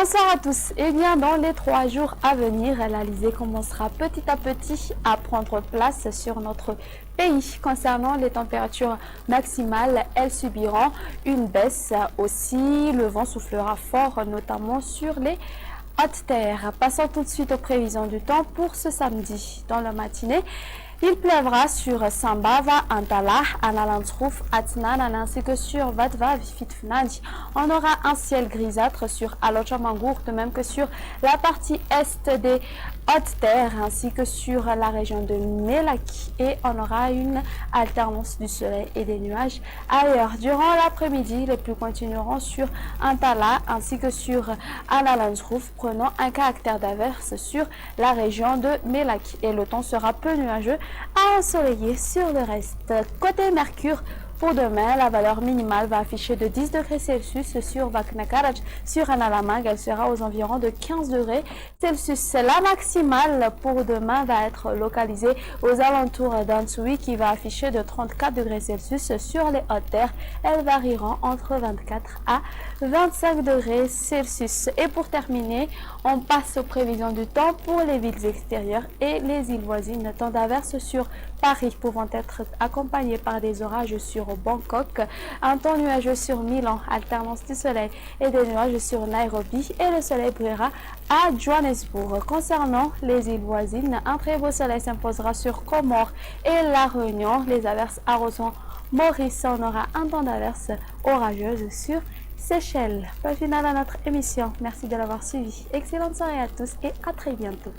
Bonsoir à tous. Eh bien, dans les 3 jours à venir, l'Alizé commencera petit à petit à prendre place sur notre pays. Concernant les températures maximales, elles subiront une baisse aussi. Le vent soufflera fort, notamment sur les hautes terres. Passons tout de suite aux prévisions du temps pour ce samedi. Dans la matinée, il pleuvra sur Sambava, Antala, Analantrouf, Atnan ainsi que sur Vadva, Vifitfnadi. On aura un ciel grisâtre sur Alochamangour, de même que sur la partie est des hautes terres ainsi que sur la région de Melaki. Et on aura une alternance du soleil et des nuages ailleurs. Durant l'après-midi, les pluies continueront sur Antala ainsi que sur Analantrouf, prenant un caractère d'averse sur la région de Melaki. Et le temps sera peu nuageux à ensoleillé sur le reste. Côté Mercure, pour demain, la valeur minimale va afficher de 10 degrés Celsius sur Vaknakaraj. Sur Analamag, elle sera aux environs de 15 degrés Celsius. La maximale pour demain va être localisée aux alentours d'Antsui qui va afficher de 34 degrés Celsius sur les hautes terres. Elles varieront entre 24 à 25 degrés Celsius. Et pour terminer, on passe aux prévisions du temps pour les villes extérieures et les îles voisines. Temps d'averse sur Paris pouvant être accompagné par des orages sur Bangkok, un temps nuageux sur Milan, alternance du soleil et des nuages sur Nairobi et le soleil brillera à Johannesburg. Concernant les îles voisines, un très beau soleil s'imposera sur Comores et La Réunion. Les averses arroseront Maurice. On aura un temps d'averse orageuse sur Seychelles. Pas final à notre émission. Merci de l'avoir suivi. Excellente soirée à tous et à très bientôt.